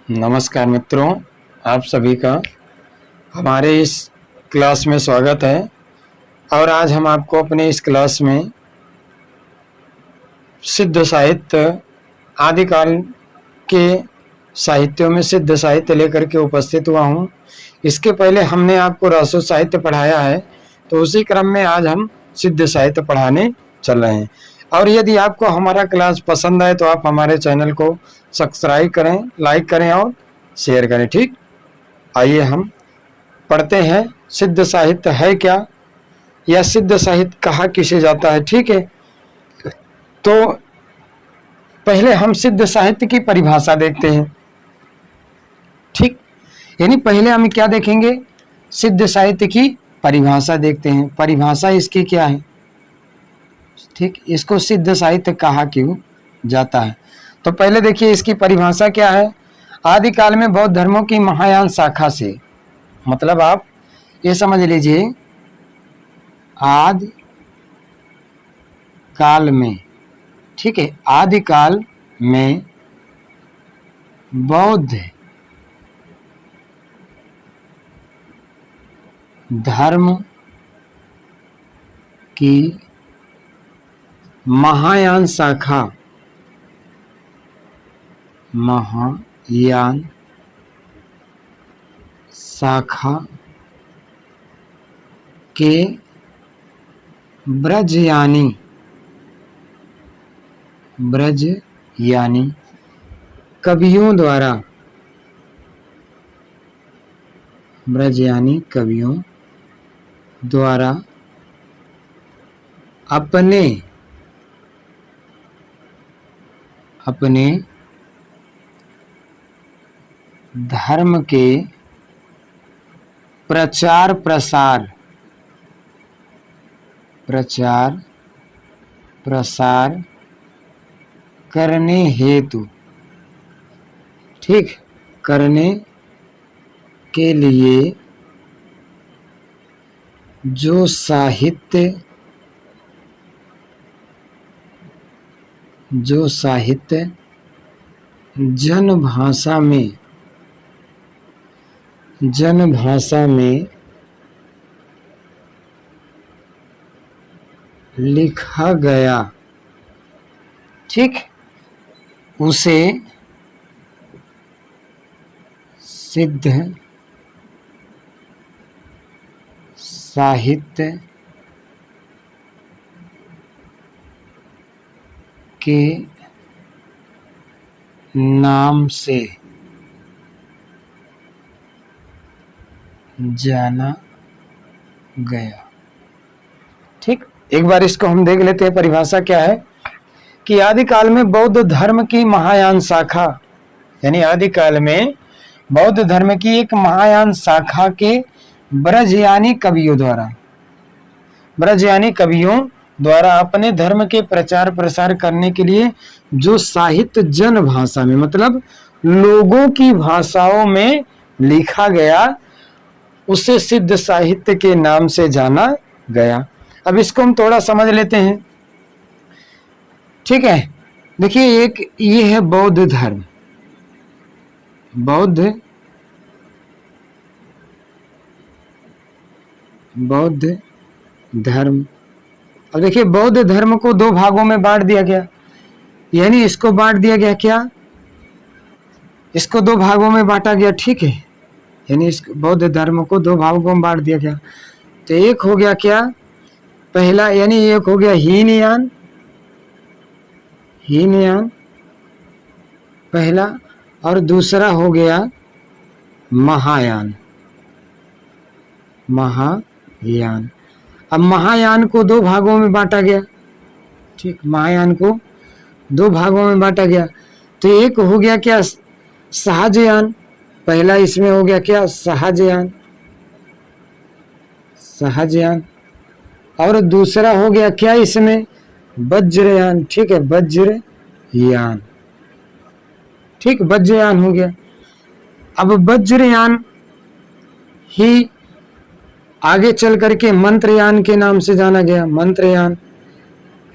नमस्कार मित्रों, आप सभी का हमारे इस क्लास में स्वागत है। और आज हम आपको अपने इस क्लास में सिद्ध साहित्य आदिकाल के साहित्यों में सिद्ध साहित्य लेकर के उपस्थित हुआ हूँ। इसके पहले हमने आपको रसो साहित्य पढ़ाया है, तो उसी क्रम में आज हम सिद्ध साहित्य पढ़ाने चल रहे हैं। और यदि आपको हमारा क्लास पसंद आए तो आप हमारे चैनल को सब्सक्राइब करें, लाइक करें और शेयर करें। ठीक, आइए हम पढ़ते हैं सिद्ध साहित्य है क्या, या सिद्ध साहित्य कहा किसे जाता है। ठीक है, तो पहले हम सिद्ध साहित्य की परिभाषा देखते हैं। ठीक, यानी पहले हम क्या देखेंगे, सिद्ध साहित्य की परिभाषा देखते हैं। परिभाषा इसकी क्या है, ठीक, इसको सिद्ध साहित्य कहा क्यों जाता है। तो पहले देखिए इसकी परिभाषा क्या है। आदिकाल में बौद्ध धर्मों की महायान शाखा से, मतलब आप ये समझ लीजिए आदि काल में, ठीक है, आदिकाल में बौद्ध धर्म की महायान शाखा, महायान शाखा के ब्रजयानी कवियों द्वारा, ब्रजयानी कवियों द्वारा अपने धर्म के प्रचार प्रसार करने हेतु, ठीक, करने के लिए जो साहित्य जनभाषा में लिखा गया, ठीक, उसे सिद्ध साहित्य के नाम से जाना गया। ठीक, एक बार इसको हम देख लेते हैं। परिभाषा क्या है कि आदिकाल में बौद्ध धर्म की महायान शाखा, यानी आदिकाल में बौद्ध धर्म की एक महायान शाखा के ब्रजयानी कवियों द्वारा अपने धर्म के प्रचार प्रसार करने के लिए जो साहित्य जन भाषा में, मतलब लोगों की भाषाओं में लिखा गया, उसे सिद्ध साहित्य के नाम से जाना गया। अब इसको हम थोड़ा समझ लेते हैं। ठीक है, देखिए एक ये है बौद्ध धर्म, बौद्ध धर्म। अब देखिए बौद्ध धर्म को दो भागों में बांट दिया गया, यानी इसको बांट दिया गया क्या, इसको दो भागों में बांटा गया। ठीक है, यानी इस बौद्ध धर्म को दो भागों में बांट दिया गया। तो एक हो गया क्या, पहला, यानी एक हो गया हीनयान पहला, और दूसरा हो गया महायान। अब महायान को दो भागों में बांटा गया। ठीक, महायान को दो भागों में बांटा गया। तो एक हो गया क्या, सहजयान, पहला इसमें हो गया क्या, सहजयान, और दूसरा हो गया क्या इसमें, वज्रयान। ठीक है, वज्रयान, ठीक, वज्रयान हो गया। अब वज्रयान ही आगे चल करके मंत्रयान के नाम से जाना गया, मंत्रयान।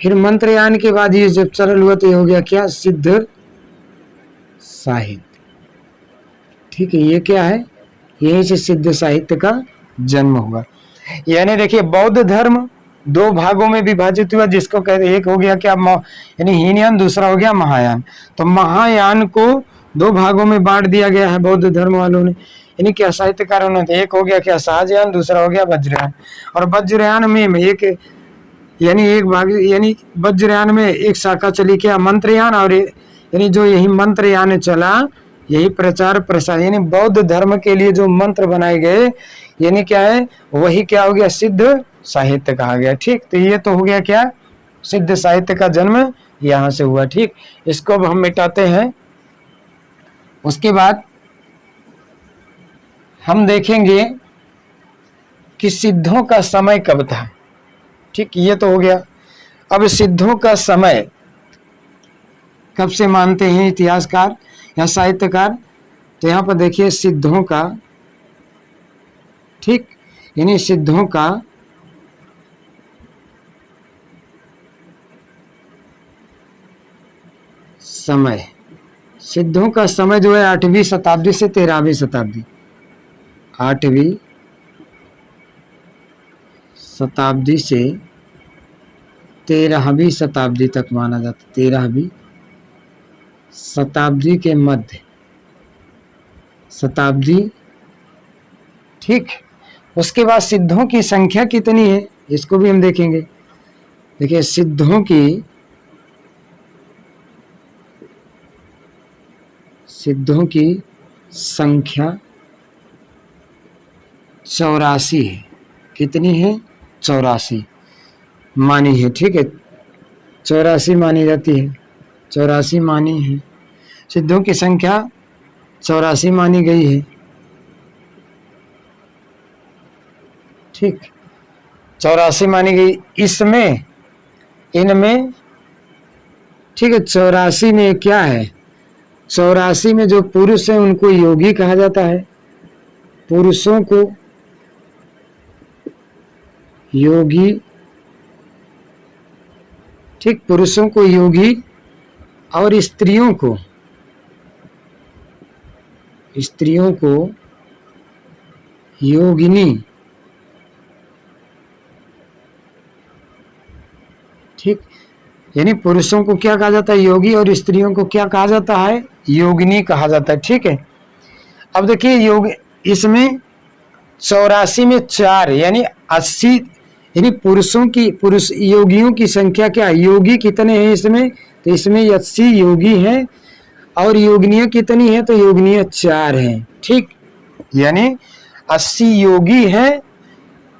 फिर मंत्रयान के बाद ये जब सरल हुआ तो ये हो गया क्या, सिद्ध साहित्य। ठीक है, ये क्या है, यही से सिद्ध साहित्य का जन्म हुआ। यानी देखिए बौद्ध धर्म दो भागों में विभाजित हुआ, जिसको कहते, एक हो गया क्या यानी हीनयान, दूसरा हो गया महायान। तो महायान को दो भागों में बांट दिया गया है बौद्ध धर्म वालों ने, यानी क्या साहित्यकारों ने। एक हो गया क्या शाहजहान, दूसरा हो गया वज्रयान। और वज्रयान में एक यानी एक भाग, यानी वज्रयान में एक शाखा चली क्या मंत्रयान, और यानी जो यही मंत्रयान चला, यही प्रचार प्रसार, यानी बौद्ध धर्म के लिए जो मंत्र बनाए गए, यानी क्या है, वही क्या हो गया, सिद्ध साहित्य कहा गया। ठीक, तो ये तो हो गया क्या, सिद्ध साहित्य का जन्म यहां से हुआ। ठीक, इसको अब हम मिटाते हैं। उसके बाद हम देखेंगे कि सिद्धों का समय कब था। ठीक, ये तो हो गया। अब सिद्धों का समय कब से मानते हैं इतिहासकार या साहित्यकार, तो यहां पर देखिए सिद्धों का, ठीक, यानी सिद्धों का समय, सिद्धों का समय जो है 8वीं शताब्दी से 13वीं शताब्दी, 8वीं शताब्दी से 13वीं शताब्दी तक माना जाता। 13वीं शताब्दी के मध्य शताब्दी। ठीक, उसके बाद सिद्धों की संख्या कितनी है, इसको भी हम देखेंगे। देखिए सिद्धों की संख्या 84 है। कितनी है, 84 मानी है। ठीक है, 84 मानी जाती है, 84 मानी है। सिद्धों की संख्या 84 मानी गई है। ठीक, 84 मानी गई। इसमें, इनमें, ठीक है, 84 में क्या है, 84 में जो पुरुष है उनको योगी कहा जाता है। पुरुषों को योगी, ठीक, पुरुषों को योगी और स्त्रियों को योगिनी। ठीक, यानी पुरुषों को क्या कहा जाता है, योगी, और स्त्रियों को क्या कहा जाता है, योगिनी कहा जाता है। ठीक है, अब देखिए योग, इसमें 84 में 4 यानी 80, यानी पुरुष योगियों की संख्या क्या है, योगी कितने हैं इसमें, तो इसमें 80 योगी हैं, और योगिनियां कितनी है, तो योगिनियां 4 हैं। ठीक, यानी 80 योगी हैं,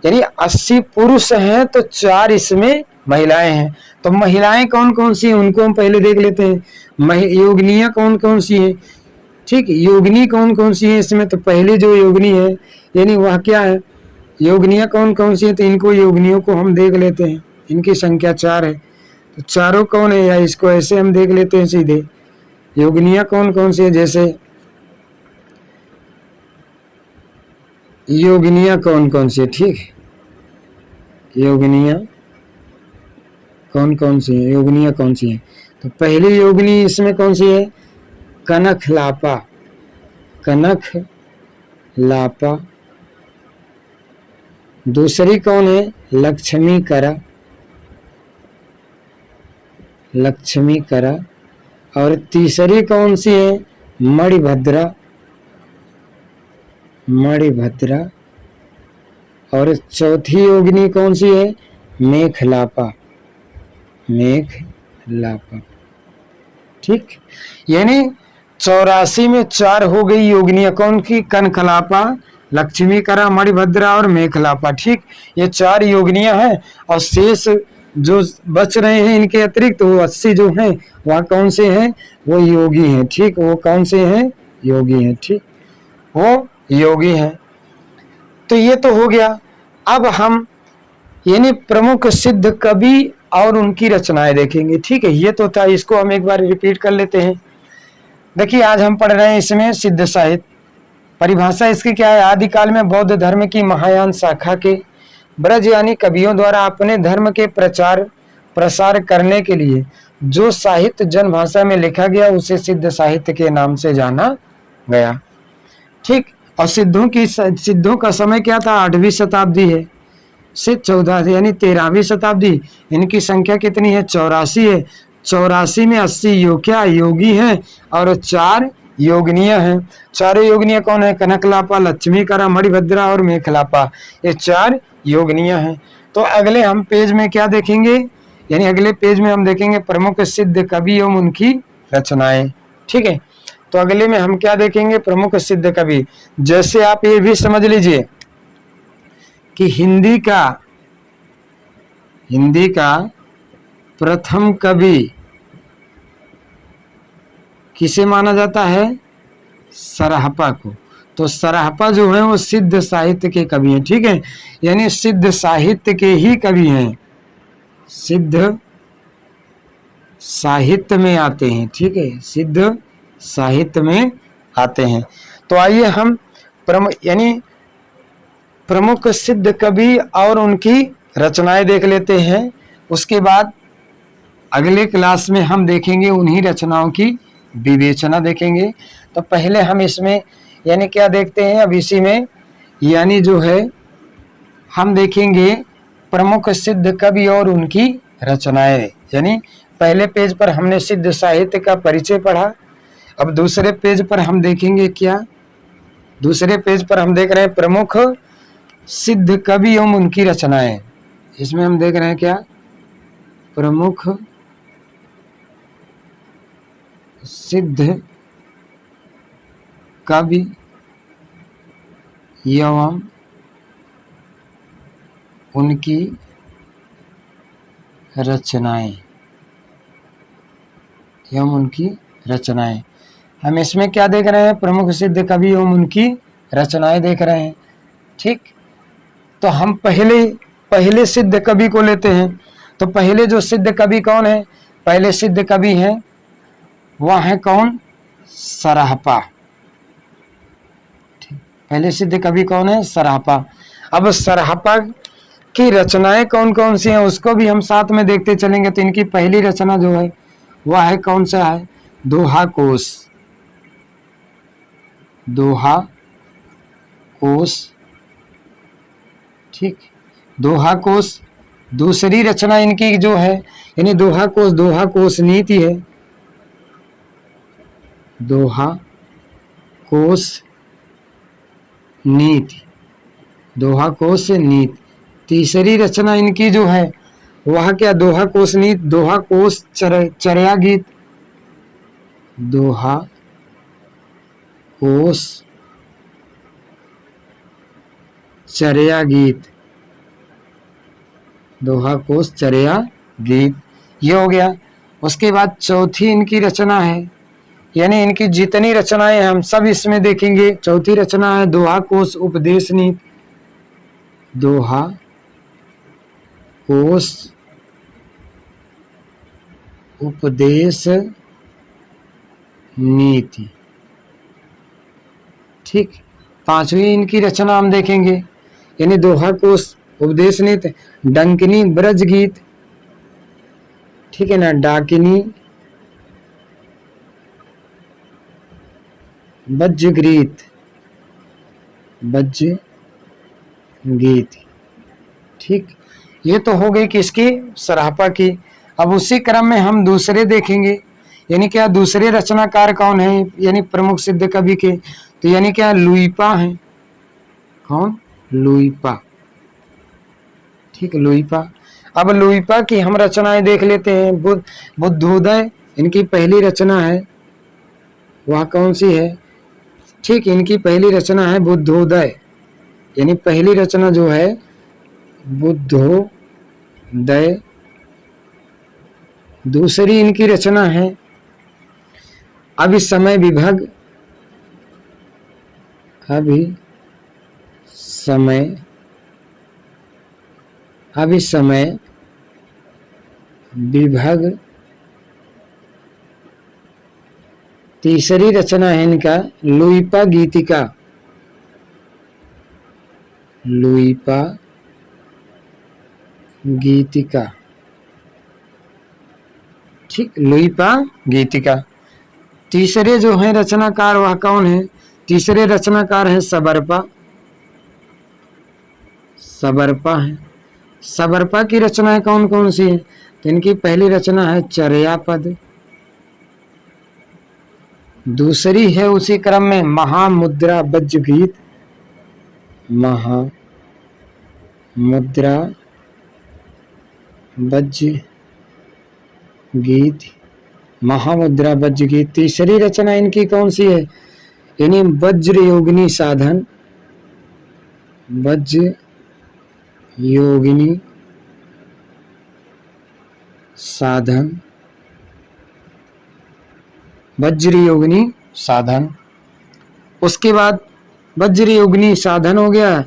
यानी 80 पुरुष हैं, तो 4 इसमें महिलाएं हैं। तो महिलाएं कौन कौन सी हैं उनको हम पहले देख लेते हैं। योगिनियां कौन कौन सी हैं, ठीक, योगिनी कौन कौन सी है इसमें, तो पहली जो योगिनी है, यानी वह क्या है, योगिनियां कौन कौन सी है, तो इनको योगिनियों को हम देख लेते हैं। इनकी संख्या 4 है, तो चारों कौन है, या इसको ऐसे हम देख लेते हैं सीधे। योगिनियां कौन कौन सी है, जैसे योगिनियां कौन कौन सी है, ठीक है, योगिनियां कौन कौन सी है, योगिनियां कौन सी है, तो पहली योगिनी इसमें कौन सी है, कनक लापा, कनक लापा। दूसरी कौन है, लक्ष्मी करा, लक्ष्मी करा। और तीसरी कौन सी है, मणिभद्रा, मणिभद्रा। और चौथी योगिनी कौन सी है, मेखलापा, मेखलापा। ठीक, यानी 84 में 4 हो गई योगिनियां, कौन की, कनकलापा, लक्ष्मी करा, मणिभद्रा और मेखलापा। ठीक, ये 4 योगिनियां हैं, और शेष जो बच रहे हैं इनके अतिरिक्त वो 80 जो हैं वह कौन से हैं, वो योगी हैं। ठीक, वो कौन से हैं, योगी हैं। ठीक, वो योगी हैं। तो ये तो हो गया। अब हम यानी प्रमुख सिद्ध कवि और उनकी रचनाएं देखेंगे। ठीक है, ये तो था, इसको हम एक बार रिपीट कर लेते हैं। देखिए आज हम पढ़ रहे हैं इसमें सिद्ध साहित्य। परिभाषा इसकी क्या है, आदिकाल में बौद्ध धर्म की महायान शाखा के ब्रज यानी कवियों द्वारा अपने धर्म के प्रचार प्रसार करने के लिए जो साहित्य जनभाषा में लिखा गया उसे सिद्ध साहित्य के नाम से जाना गया। ठीक। और सिद्धों का समय क्या था, 8वीं शताब्दी है से 14 यानी 13वीं शताब्दी। इनकी संख्या कितनी है, 84 है। 84 में 80 योगी हैं और 4 योगिनियां हैं। चारों योगिनियां कौन है, कनकलापा, लक्ष्मीकरा, मणिभद्रा और मेखलापा, ये 4 योगिनियां हैं। तो अगले हम पेज में क्या देखेंगे, यानी अगले पेज में हम देखेंगे प्रमुख सिद्ध कवि एवं उनकी रचनाएं। ठीक है, तो अगले में हम क्या देखेंगे, प्रमुख सिद्ध कवि। जैसे आप ये भी समझ लीजिए कि हिंदी का प्रथम कवि किसे माना जाता है, सरहपा को। तो सरहपा जो है वो सिद्ध साहित्य के कवि हैं। ठीक है, यानी सिद्ध साहित्य के ही कवि हैं, सिद्ध साहित्य में आते हैं। ठीक है, सिद्ध साहित्य में आते हैं। तो आइए हम प्रमुख सिद्ध कवि और उनकी रचनाएं देख लेते हैं। उसके बाद अगले क्लास में हम देखेंगे उन्हीं रचनाओं की विवेचना देखेंगे। तो पहले हम इसमें यानी क्या देखते हैं, अब इसी में यानी जो है हम देखेंगे प्रमुख सिद्ध कवि और उनकी रचनाएं। यानी पहले पेज पर हमने सिद्ध साहित्य का परिचय पढ़ा। अब दूसरे पेज पर हम देखेंगे क्या, दूसरे पेज पर हम देख रहे हैं प्रमुख सिद्ध कवि एवं उनकी रचनाएं। इसमें हम देख रहे हैं क्या, प्रमुख सिद्ध कवि एवं उनकी रचनाएं हम इसमें क्या देख रहे हैं, प्रमुख सिद्ध कवि एवं उनकी रचनाएं देख रहे हैं। ठीक, तो हम पहले सिद्ध कवि को लेते हैं। तो पहले जो सिद्ध कवि कौन है, पहले सिद्ध कवि हैं वह है कौन, सरहपा। पहले सिद्ध कवि कौन है, सरहपा। अब सरहपा की रचनाएं कौन कौन सी हैं उसको भी हम साथ में देखते चलेंगे। तो इनकी पहली रचना जो है वह है कौन सा है, दोहा कोश। दोहा कोश, ठीक, दोहा कोश। दूसरी रचना इनकी जो है यानी दोहा कोश नीति है, दोहा कोश नीति, दोहा कोश नीति। तीसरी रचना इनकी जो है वह क्या, दोहा कोश नीति, दोहा कोश चर्या गीत, दोहा कोश चर्या गीत, दोहा कोश चर्या गीत, ये हो गया। उसके बाद चौथी इनकी रचना है, यानी इनकी जितनी रचनाएं हम सब इसमें देखेंगे। चौथी रचना है दोहा कोश उपदेश नीति, दोहा कोश उपदेश नीति। ठीक, पांचवी इनकी रचना हम देखेंगे, यानी दोहा कोश उपदेश नीति, डंकिनी ब्रज गीत, ठीक है ना, डाकिनी बज्र गीत। ठीक, ये तो हो गई किसकी, सरहपा की। अब उसी क्रम में हम दूसरे देखेंगे, यानी क्या दूसरे रचनाकार कौन है, यानी प्रमुख सिद्ध कवि के। तो यानी क्या, लुइपा है, कौन, लुइपा। ठीक, लुइपा। अब लुइपा की हम रचनाएं देख लेते हैं। बुद्धोदय इनकी पहली रचना है, वह कौन सी है, ठीक, इनकी पहली रचना है बुद्धोदय, यानी पहली रचना जो है बुद्धोदय। दूसरी इनकी रचना है अभिसमय विभग, अभिसमय विभग। तीसरी रचना है इनका लुइपा गीतिका, लुइपा गीतिका। ठीक, लुइपा गीतिका। तीसरे जो है रचनाकार वह कौन है, तीसरे रचनाकार हैं सबरपा। सबरपा है। सबरपा की रचनाएं कौन कौन सी हैं? तो इनकी पहली रचना है चर्यापद, दूसरी है उसी क्रम में महामुद्रा वज्र गीत, महामुद्रा वज्र गीत, महामुद्रा वज्र गीत। तीसरी रचना इनकी कौन सी है? यानी वज्र योगिनी साधन, वज्र योगिनी साधन, वज्र योगिनी साधन। उसके बाद वज्र योगिनी साधन हो गया।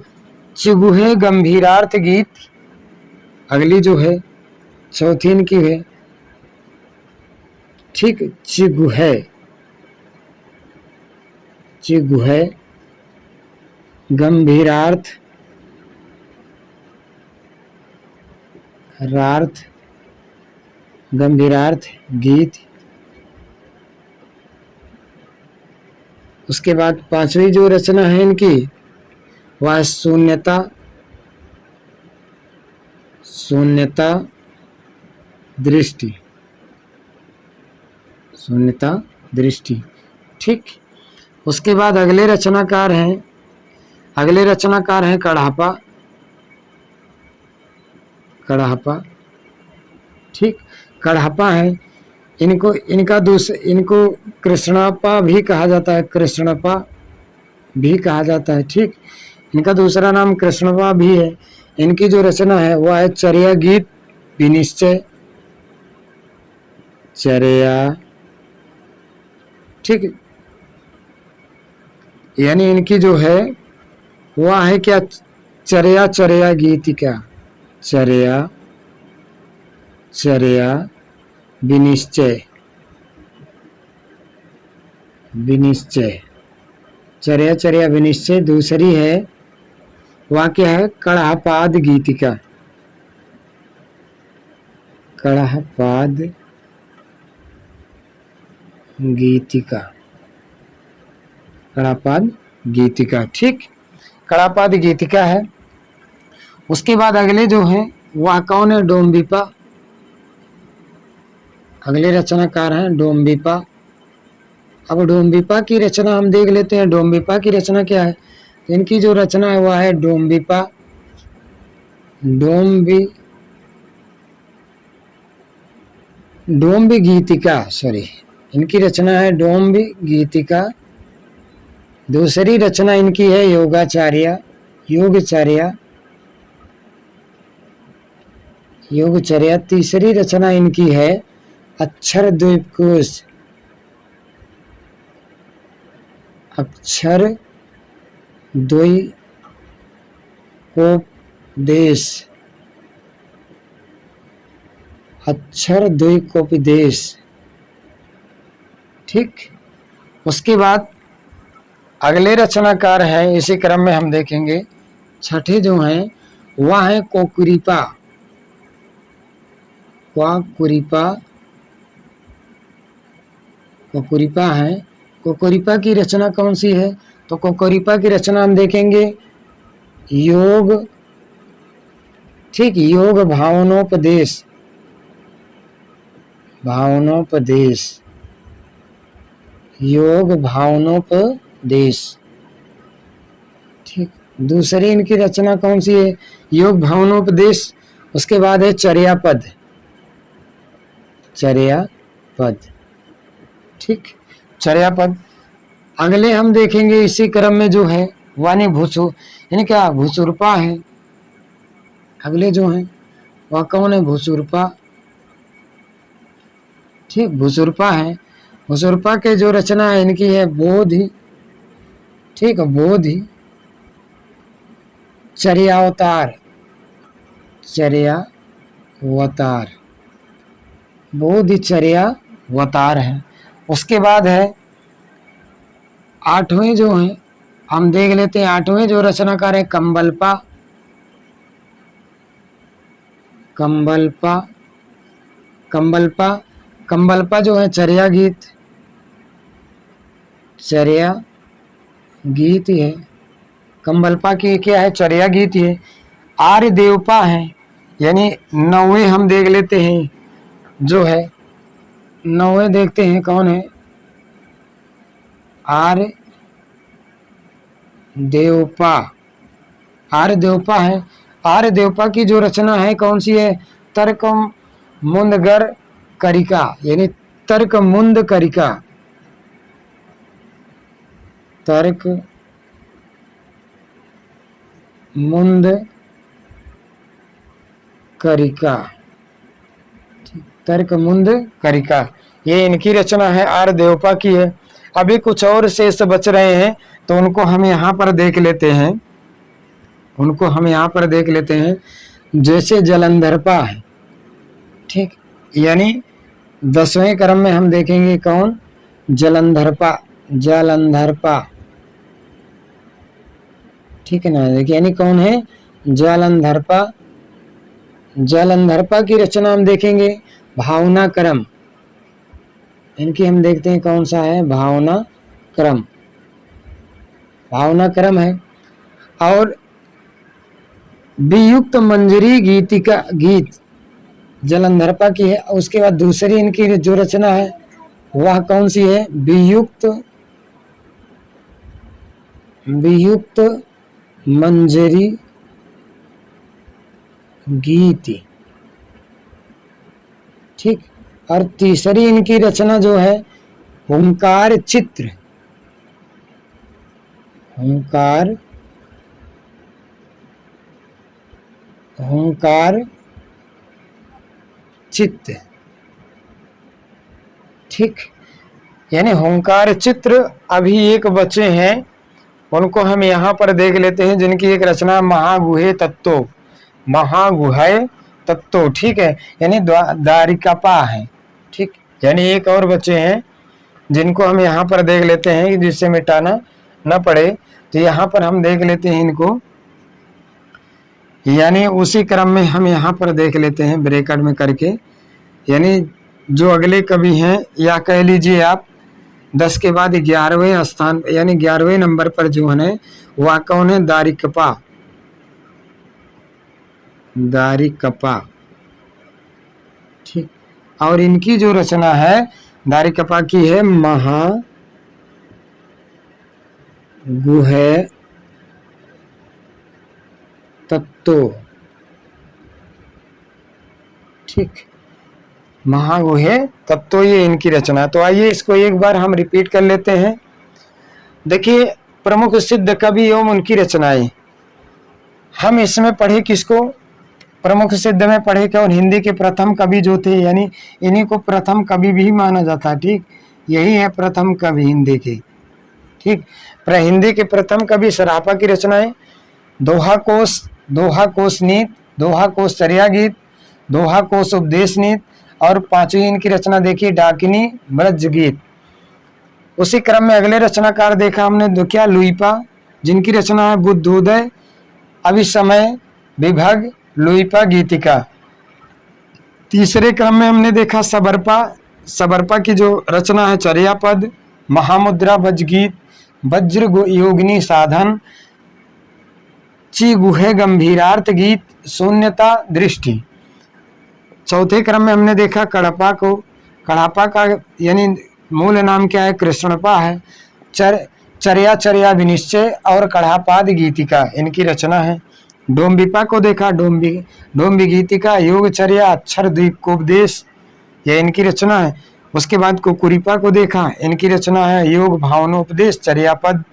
चिगुहे गंभीरार्थ गीत अगली जो है, चौथी इनकी है, ठीक, चिगुहे, चिगुहे गंभीरार्थ रार्थ गंभीरार्थ गीत। उसके बाद पांचवी जो रचना है इनकी वह शून्यता, शून्यता दृष्टि, शून्यता दृष्टि, ठीक। उसके बाद अगले रचनाकार हैं कढ़ापा, कढ़ापा, ठीक। कढ़ापा है, इनको इनको कृष्णपा भी कहा जाता है, कृष्णपा भी कहा जाता है, ठीक। इनका दूसरा नाम कृष्णपा भी है। इनकी जो रचना है वह है चर्या गीत विनिश्चय, चर्या, ठीक। यानी इनकी जो है वह है क्या? चर्या गीतिका, चर्या विनिश्चय, विनिश्चय, चर्या विनिश्चय। दूसरी है वह क्या है? कढ़ापाद गीतिका, कढ़ापाद गीतिका, कढ़ापाद गीतिका, ठीक। कढ़ापाद गीतिका है। उसके बाद अगले जो हैं वह कौन है? डोम्बिपा, अगले रचनाकार हैं डोम्बिपा। अब डोम्बिपा की रचना हम देख लेते हैं। डोम्बिपा की रचना क्या है? इनकी जो रचना है वह है डोम्बिपा, डोम्बी गीतिका, सॉरी, इनकी रचना है डोम्बी गीतिका। दूसरी रचना इनकी है योगाचार्य, योगचर्या, योगचर्या। तीसरी रचना इनकी है अक्षर द्वीपकोश, अक्षर द्वैकोपदेश, अक्षर द्वैकोपदेश, ठीक। उसके बाद अगले रचनाकार हैं, इसी क्रम में हम देखेंगे छठे जो हैं वह है कोकुरिपा, कोकुरिपा है। कोकुरिपा की रचना कौन सी है? तो कोकुरिपा की रचना हम देखेंगे योग, ठीक, योग भावनोपदेश, भावनोपदेश, योग भावनोपदेश, ठीक। दूसरी इनकी रचना कौन सी है? योग भावनोपदेश। उसके बाद है चर्यापद, चर्यापद, ठीक, चर्यापद। अगले हम देखेंगे इसी क्रम में जो है वानी भूसु, यानी क्या? भूसुरपा है। अगले जो हैं वह कौन है? भूसुरपा, ठीक, भूसुरपा है। भूसुरपा के जो रचना है इनकी है बोधि, ठीक, बोधि चर्यावतार, चर्यावतार, बोधिचर्यावतार है। उसके बाद है आठवें जो हैं हम देख लेते हैं। आठवें जो रचनाकार है कंबलपा, कंबलपा, कंबलपा, कंबलपा जो है चर्या गीत, चर्या गीत है। कंबलपा की क्या है, चर्या गीत है। आर्य देवपा है, यानी 9वें हम देख लेते हैं, जो है 9वें देखते हैं कौन है, आर्य देवपा। आर्य देवपा है। आर्य देवपा की जो रचना है कौन सी है, तर्क मुंदगर करिका, यानी तर्क मुंद करिका, तर्क मुंद करिका, तर्क मुंद करिका, ये इनकी रचना है, आर्य देवपा की है। अभी कुछ और शेष बच रहे हैं, तो उनको हम यहाँ पर देख लेते हैं, उनको हम यहाँ पर देख लेते हैं। जैसे जलंधरपा है, ठीक, यानी 10वें क्रम में हम देखेंगे कौन, जलंधरपा, जलंधरपा, ठीक है ना। देखिए यानी कौन है, जलंधरपा। जलंधरपा की रचना हम देखेंगे भावना क्रम, इनकी हम देखते हैं कौन सा है, भावना क्रम, भावना क्रम है। और वियुक्त मंजरी गीतिका, गीत जलंधरपा की है। उसके बाद दूसरी इनकी जो रचना है वह कौन सी है, वियुक्त, वियुक्त मंजरी गीति, ठीक। और तीसरी इनकी रचना जो है हुंकार चित्र, हुंकार, हुंकार चित्त, ठीक, यानी हुंकार चित्र। अभी एक बचे हैं, उनको हम यहाँ पर देख लेते हैं, जिनकी एक रचना महागुहे तत्व, महागुहे तत्व, ठीक है, यानी दारिकापा है, ठीक। यानी एक और बचे हैं जिनको हम यहाँ पर देख लेते हैं, जिससे मिटाना न पड़े। तो यहाँ पर हम देख लेते हैं इनको, यानी उसी क्रम में हम यहाँ पर देख लेते हैं ब्रैकेट में करके। यानी जो अगले कवि हैं, या कह लीजिए आप 10 के बाद 11वें स्थान, यानी 11वें नंबर पर जो है वह कौन है, दारिकपा, दारिकपा, ठीक। और इनकी जो रचना है दारिकपा की है महागुहे तत्व, ठीक, महागुहे तत्व, ये इनकी रचना। तो आइए इसको एक बार हम रिपीट कर लेते हैं। देखिए प्रमुख सिद्ध कवि एवं उनकी रचनाएं, हम इसमें पढ़े किसको, प्रमुख सिद्ध में पढ़े क्या, और हिंदी के प्रथम कवि जो थे, यानी इन्हीं को प्रथम कवि भी माना जाता है, ठीक, यही है प्रथम कवि हिंदी के, ठीक। हिंदी के प्रथम कवि सराफा की रचनाएं दोहा कोश, दोहा कोश नीत, दोहा कोश चर्या गीत, दोहा कोश उपदेश नीत, और 5वीं इनकी रचना देखिए डाकिनी ब्रज गीत। उसी क्रम में अगले रचनाकार देखा हमने, तो क्या, लुईपा, जिनकी रचना है बुद्धोदय, अभिसमय, विभग, लुईपा गीतिका। तीसरे क्रम में हमने देखा सबरपा, सबरपा की जो रचना है चर्या पद, महामुद्रा वज्रगीत, वज्र योगिनी साधन, ची गुहे गंभीरार्थ गीत, शून्यता दृष्टि। चौथे क्रम में हमने देखा कड़पा को, कड़ापा का यानी मूल नाम क्या है, कृष्णपा है, चर्या, चर्या विनिश्चय और कड़ापाद गीतिका इनकी रचना है। डोम्बिपा को देखा, डोम्बी गीतिका, योगचर्या, अक्षर द्वीपोपदेश, यह इनकी रचना है। उसके बाद कुकुरिपा को देखा, इनकी रचना है योग भावनोपदेश चर्यापद।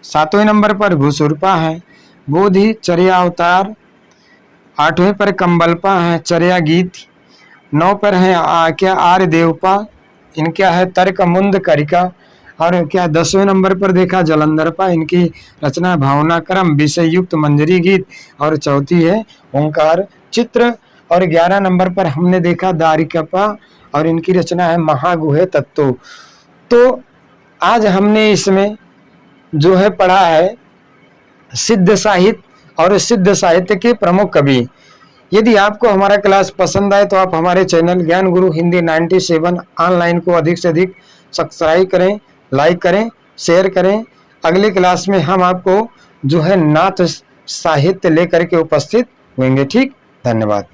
7वें नंबर पर घुसुरपा है, बोधि चर्या अवतार। 8वें पर कंबलपा है, चर्या गीत। 9 पर है क्या, आर्य देवपा, इनका है तर्क मुंद करिका। और क्या 10वें नंबर पर देखा जलंधरपा, इनकी रचना भावना क्रम, विषय युक्त मंजरी गीत। और चौथी है ओंकार चित्र। और 11 नंबर पर हमने देखा दारिकपा, और इनकी रचना है महागुहे तत्व। तो आज हमने इसमें जो है पढ़ा है सिद्ध साहित्य और सिद्ध साहित्य के प्रमुख कवि। यदि आपको हमारा क्लास पसंद आए तो आप हमारे चैनल ज्ञान गुरु हिंदी 97 ऑनलाइन को अधिक से अधिक सब्सक्राइब करें, लाइक करें, शेयर करें अगली क्लास में हम आपको जो है नाथ साहित्य लेकर के उपस्थित होंगे। ठीक, धन्यवाद।